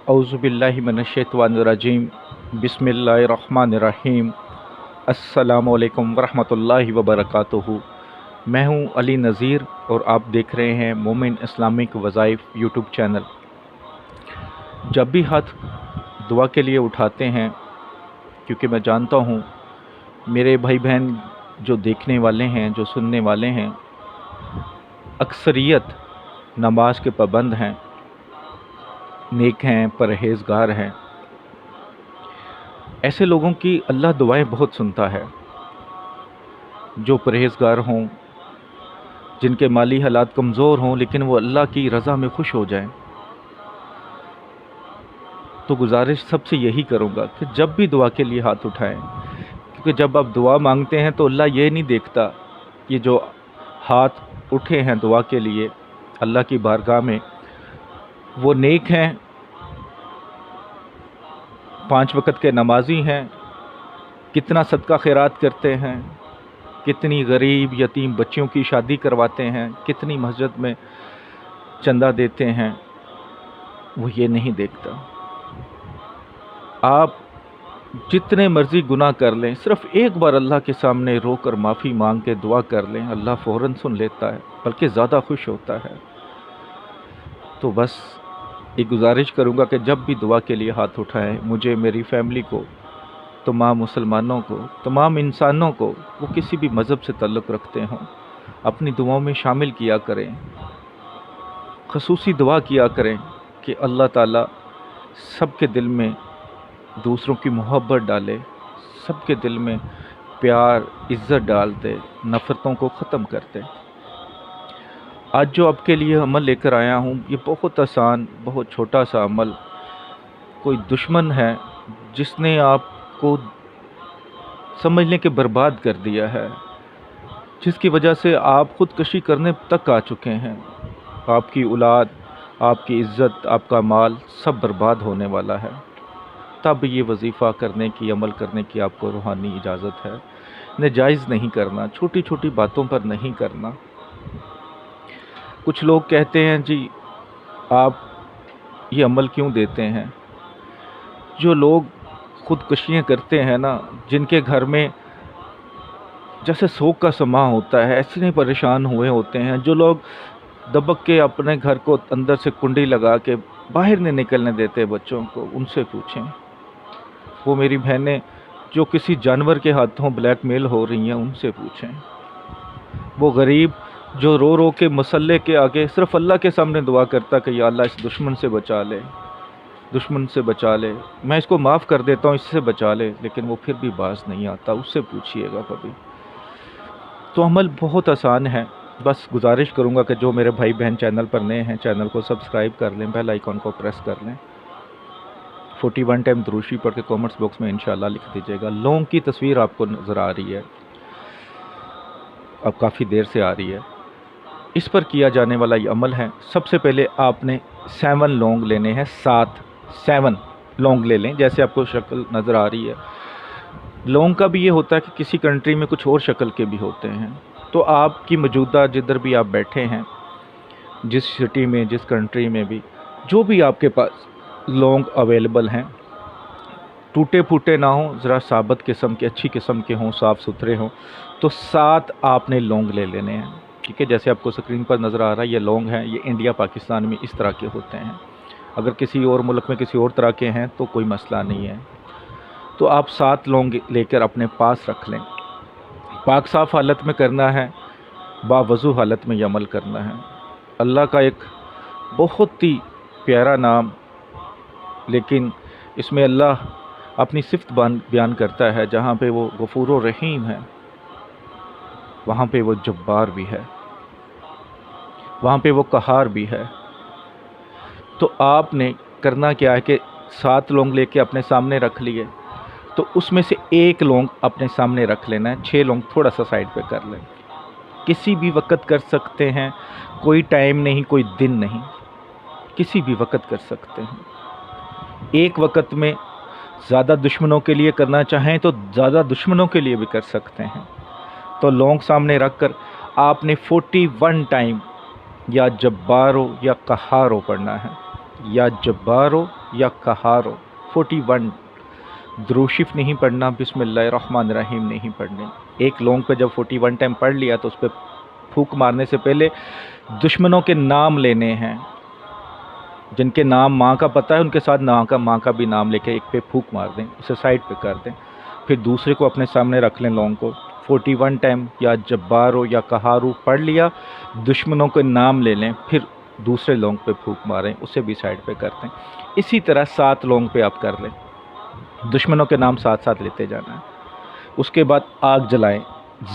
औज़ुबिल्लाहि मिनश्शैतानिर्रजीम बिस्मिल्लाहिर्रहमानिर्रहीम अस्सलामु अलैकुम वरहमतुल्लाहि वबरकातुहू। मैं हूँ अली नज़ीर और आप देख रहे हैं मोमिन इस्लामिक वज़ाइफ यूट्यूब चैनल। जब भी हाथ दुआ के लिए उठाते हैं, क्योंकि मैं जानता हूँ मेरे भाई बहन जो देखने वाले हैं, जो सुनने वाले हैं, अक्सरियत नमाज के पाबंद हैं, नेक हैं, परहेज़गार हैं। ऐसे लोगों की अल्लाह दुआएं बहुत सुनता है। जो परहेज़गार हों, जिनके माली हालात कमज़ोर हों, लेकिन वो अल्लाह की रज़ा में खुश हो जाएं, तो गुजारिश सबसे यही करूँगा कि जब भी दुआ के लिए हाथ उठाएं, क्योंकि जब आप दुआ मांगते हैं तो अल्लाह ये नहीं देखता कि जो हाथ उठे हैं दुआ के लिए अल्लाह की बारगाह में, वो नेक हैं, 5 वक़्त के नमाजी हैं, कितना सदका खैरात करते हैं, कितनी गरीब यतीम बच्चियों की शादी करवाते हैं, कितनी मस्जिद में चंदा देते हैं, वो ये नहीं देखता। आप जितने मर्ज़ी गुनाह कर लें, सिर्फ़ एक बार अल्लाह के सामने रोकर माफ़ी मांग के दुआ कर लें, अल्लाह फ़ौरन सुन लेता है, बल्कि ज़्यादा खुश होता है। तो बस एक गुजारिश करूँगा कि जब भी दुआ के लिए हाथ उठाएं, मुझे, मेरी फैमिली को, तमाम मुसलमानों को, तमाम इंसानों को, वो किसी भी मज़हब से ताल्लुक़ रखते हों, अपनी दुआओं में शामिल किया करें। ख़ुसूसी दुआ किया करें कि अल्लाह ताला सबके दिल में दूसरों की मोहब्बत डाले, सबके दिल में प्यार, इज़्ज़त डाल दे, नफ़रतों को ख़त्म कर दे। आज जो आपके लिए अमल लेकर आया हूँ, ये बहुत आसान, बहुत छोटा सा अमल। कोई दुश्मन है जिसने आपको समझ लें कि बर्बाद कर दिया है, जिसकी वजह से आप ख़ुदकशी करने तक आ चुके हैं। आपकी औलाद, आपकी इज़्ज़त, आपका माल सब बर्बाद होने वाला है। तब ये वजीफ़ा करने की, अमल करने की आपको रूहानी इजाज़त है। नाजायज़ नहीं करना, छोटी छोटी बातों पर नहीं करना। कुछ लोग कहते हैं जी आप ये अमल क्यों देते हैं। जो लोग ख़ुदकशियाँ करते हैं ना, जिनके घर में जैसे शोक का समा होता है, ऐसे नहीं परेशान हुए होते हैं, जो लोग दबक के अपने घर को अंदर से कुंडी लगा के बाहर नहीं निकलने देते बच्चों को, उनसे पूछें। वो मेरी बहनें जो किसी जानवर के हाथों ब्लैकमेल हो रही हैं, उनसे पूछें। वो गरीब जो रो रो के मसल्ले के आगे सिर्फ़ अल्लाह के सामने दुआ करता कि या अल्लाह इस दुश्मन से बचा ले, दुश्मन से बचा ले, मैं इसको माफ़ कर देता हूँ, इससे बचा ले, लेकिन वो फिर भी बाज नहीं आता, उससे पूछिएगा कभी। तो अमल बहुत आसान है। बस गुजारिश करूँगा कि जो मेरे भाई बहन चैनल पर नए हैं, चैनल को सब्सक्राइब कर लें, बेल आइकॉन को प्रेस कर लें, 41 टाइम दुरूशी पढ़ के कमेंट्स बॉक्स में इंशाल्लाह लिख दीजिएगा। लोगों की तस्वीर आपको नज़र आ रही है, अब काफ़ी देर से आ रही है। इस पर किया जाने वाला ये अमल है। सबसे पहले आपने 7 लौंग लेने हैं, 7 लौंग ले लें, जैसे आपको शक्ल नज़र आ रही है। लौंग का भी ये होता है कि किसी कंट्री में कुछ और शक्ल के भी होते हैं। तो आपकी मौजूदा जिधर भी आप बैठे हैं, जिस सिटी में, जिस कंट्री में भी, जो भी आपके पास लौंग अवेलेबल हैं, टूटे फूटे ना हों, ज़रा साबत किस्म के, अच्छी किस्म के हों, साफ़ सुथरे हों, तो 7 आपने लौंग ले लेने हैं। ठीक है, जैसे आपको स्क्रीन पर नज़र आ रहा है ये लौंग हैं, ये इंडिया पाकिस्तान में इस तरह के होते हैं। अगर किसी और मुल्क में किसी और तरह के हैं तो कोई मसला नहीं है। तो आप 7 लौंग लेकर अपने पास रख लें। पाक साफ़ हालत में करना है, बावज़ू हालत में ये अमल करना है। अल्लाह का एक बहुत ही प्यारा नाम, लेकिन इसमें अल्लाह अपनी सिफ़त बयान करता है। जहाँ पे वो गफ़ूर और रहीम है, वहाँ पे वो जब्बार भी है, वहाँ पे वो कहार भी है। तो आपने करना क्या है कि 7 लौंग लेके अपने सामने रख लिए, तो उसमें से 1 लौंग अपने सामने रख लेना है, 6 लौंग थोड़ा सा साइड पे कर लें। किसी भी वक़्त कर सकते हैं, कोई टाइम नहीं, कोई दिन नहीं, किसी भी वक़्त कर सकते हैं। एक वक़्त में ज़्यादा दुश्मनों के लिए करना चाहें तो ज़्यादा दुश्मनों के लिए भी कर सकते हैं। तो लौंग सामने रख कर आपने 41 टाइम या जब्बारो या कहारो पढ़ना है, या जब्बारो یا کہار ہو، 41 دروشف نہیں پڑھنا، بسم اللہ الرحمن الرحیم نہیں پڑھنے۔ ایک لونگ پہ جب 41 ٹائم پڑھ لیا تو اس پہ پھونک مارنے سے پہلے دشمنوں کے نام لینے ہیں، جن کے نام ماں کا پتہ ہے ان کے ساتھ ماں کا بھی نام لے کے ایک پہ پھونک مار دیں، اسے سائڈ پہ کر دیں، پھر دوسرے کو اپنے سامنے رکھ لیں لونگ کو 41 ٹائم یا جبار ہو یا قہار ہو پڑھ لیا، دشمنوں کے نام لے لیں، پھر دوسرے لونگ پہ پھونک ماریں، اسے بھی سائڈ پہ کر دیں۔ اسی طرح 7 لونگ پہ آپ کر لیں، دشمنوں کے نام ساتھ ساتھ لیتے جانا ہے۔ اس کے بعد آگ جلائیں،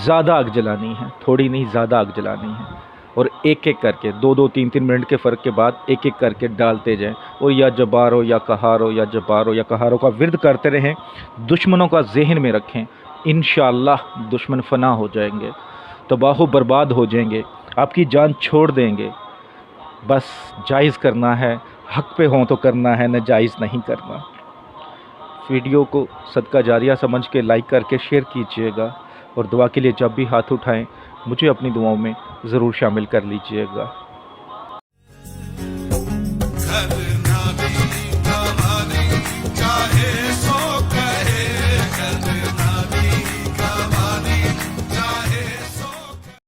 زیادہ آگ جلانی ہے، تھوڑی نہیں زیادہ آگ جلانی ہے، اور ایک ایک کر کے 2-2 3-3 منٹ کے فرق کے بعد ایک ایک کر کے ڈالتے جائیں، اور یا جبار ہو یا قہار ہو یا جبار ہو یا قہار ہو کا ورد کرتے رہیں، دشمنوں کا ذہن میں رکھیں، انشاءاللہ دشمن فنا ہو جائیں گے، تباہ و برباد ہو جائیں گے، آپ کی جان چھوڑ دیں گے۔ بس جائز کرنا ہے، حق پہ ہوں تو کرنا ہے، ناجائز نہیں کرنا۔ ویڈیو کو صدقہ جاریہ سمجھ کے لائک کر کے شیئر کیجیے گا، اور دعا کے لیے جب بھی ہاتھ اٹھائیں مجھے اپنی دعاؤں میں ضرور شامل کر لیجیے گا۔